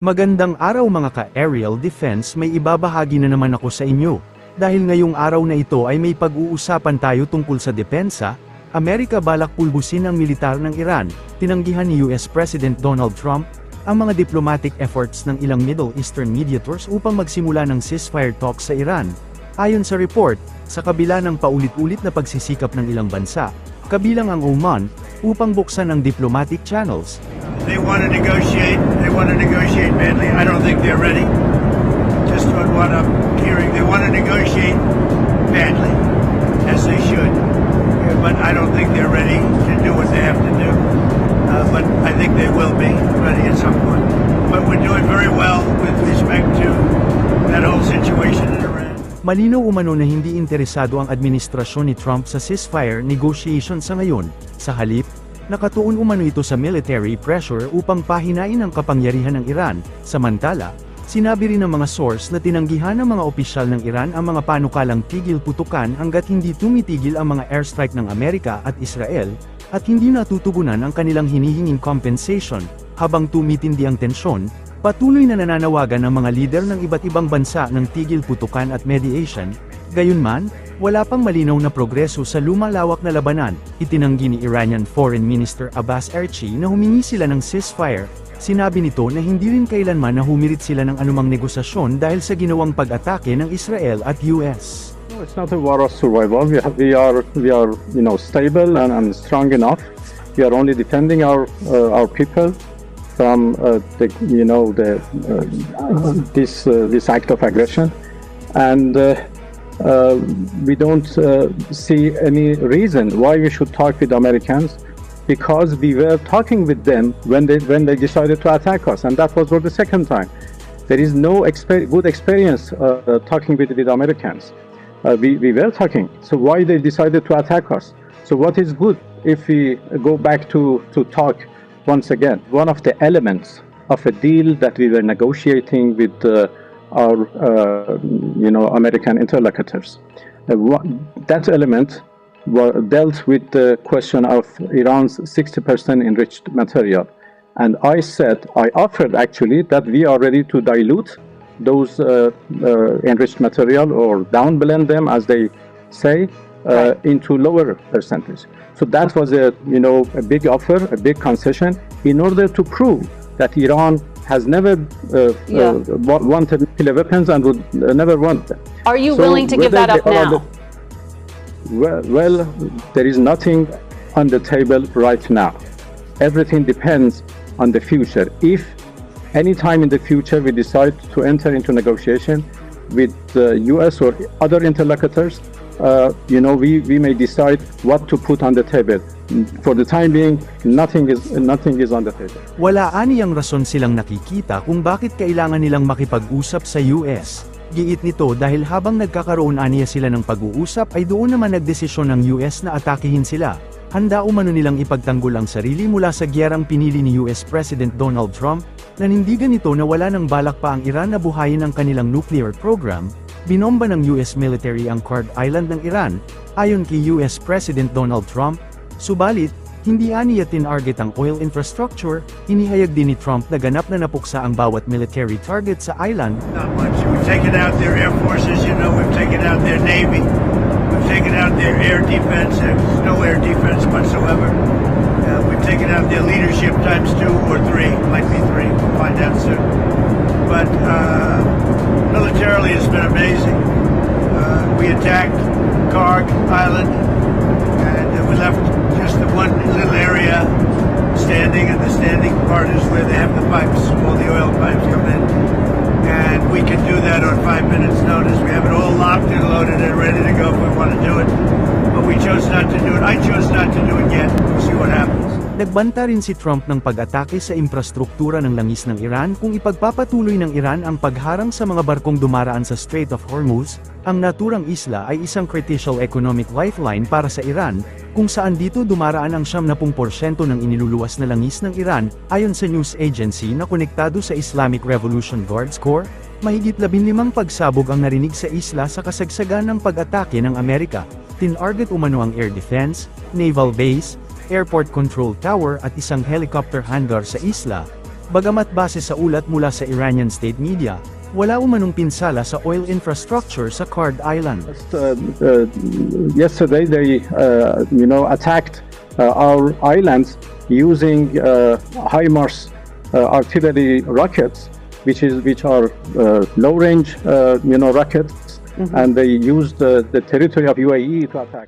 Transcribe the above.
Magandang araw mga ka-aerial defense, may ibabahagi na naman ako sa inyo. Dahil ngayong araw na ito ay may pag-uusapan tayo tungkol sa depensa, Amerika balak pulbusin ang militar ng Iran, tinanggihan ni US President Donald Trump, ang mga diplomatic efforts ng ilang Middle Eastern mediators upang magsimula ng ceasefire talks sa Iran. Ayon sa report, sa kabila ng paulit-ulit na pagsisikap ng ilang bansa, kabilang ang Oman, upang buksan ang diplomatic channels. They want to negotiate badly. I don't think they're ready. Just on what I'm hearing, they want to negotiate badly, as they should. But I don't think they're ready to do what they have to do. But I think they will be ready at some point. But we're doing very well with respect to that whole situation in Iran. Malinaw umano na hindi interesado ang administrasyon ni Trump sa ceasefire negotiation sa ngayon. Sa halip, nakatuon umano ito sa military pressure upang pahinain ang kapangyarihan ng Iran. Samantala, sinabi rin ng mga source na tinanggihan ng mga opisyal ng Iran ang mga panukalang tigil putukan hanggat hindi tumitigil ang mga airstrike ng Amerika at Israel, at hindi natutugunan ang kanilang hinihinging compensation. Habang tumitindi ang tensyon, patuloy na nananawagan ang mga lider ng iba't ibang bansa ng tigil putukan at mediation. Gayunman, wala pang malinaw na progreso sa lumalawak na labanan. Itinanggi ni Iranian Foreign Minister Abbas Araghchi na humingi sila ng ceasefire. Sinabi nito na hindi rin kailanman na humirit sila ng anumang negosasyon dahil sa ginawang pag-atake ng Israel at US. No, it's not a war of survival. We are stable and strong enough. We are only defending our people from this act of aggression, and we don't see any reason why we should talk with Americans, because we were talking with them when they decided to attack us, and that was for the second time. There is no good experience talking with Americans. We were talking, so why they decided to attack us? So what is good if we go back to talk once again? One of the elements of a deal that we were negotiating with our American interlocutors, that element dealt with the question of Iran's 60% enriched material, and I offered actually that we are ready to dilute those enriched material, or downblend them, as they say, into lower percentage. So that was a big offer, a big concession, in order to prove that Iran has never wanted nuclear weapons and would never want them. Are you willing to give that up now? Well, there is nothing on the table right now. Everything depends on the future. If any time in the future we decide to enter into negotiation with the US or other interlocutors, we may decide what to put on the table. For the time being, nothing is on the table. Wala aniyang rason silang nakikita kung bakit kailangan nilang makipag-usap sa US. Giit nito dahil habang nagkakaroon aniya sila ng pag-uusap ay doon naman nagdesisyon ng US na atakihin sila. Handa umano nilang ipagtanggol ang sarili mula sa giyerang pinili ni US President Donald Trump. Nanindigan nito na wala nang balak pa ang Iran na buhayin ang kanilang nuclear program. Binomba ng US military ang Kurd Island ng Iran, ayon kay US President Donald Trump. Subalit, hindi aniya tinarget ang oil infrastructure. Inihayag din ni Trump na ganap na napuksa ang bawat military target sa island. Not much. We've taken out their air forces, we've taken out their navy, we've taken out their air defense. There's no air defense whatsoever. We've taken out their leadership times 2 or 3, might be 3, we'll find out soon. But militarily it's been amazing. We attacked Karg Island, and we left just the one little area standing, and the standing part is where they have the pipes, all the oil pipes come in. And we can do that on 5 minutes notice. We have it all locked and loaded and ready to go if we want to do it. But we chose not to do it. I chose not to do it yet. We'll see what happens. Nagbanta rin si Trump ng pag-atake sa infrastruktura ng langis ng Iran kung ipagpapatuloy ng Iran ang pagharang sa mga barkong dumaraan sa Strait of Hormuz. Ang naturang isla ay isang critical economic lifeline para sa Iran, kung saan dito dumaraan ang 70% ng iniluluwas na langis ng Iran, ayon sa news agency na konektado sa Islamic Revolution Guards Corps. Mahigit 15 pagsabog ang narinig sa isla sa kasagsagan ng pag-atake ng Amerika. Tinarget umano ang air defense, naval base, airport control tower at isang helicopter hangar sa isla. Bagamat base sa ulat mula sa Iranian state media, wala umanong pinsala sa oil infrastructure sa Kard Island. Yesterday they attacked our islands using HIMARS artillery rockets, which are low range rockets, and they used the territory of UAE to attack.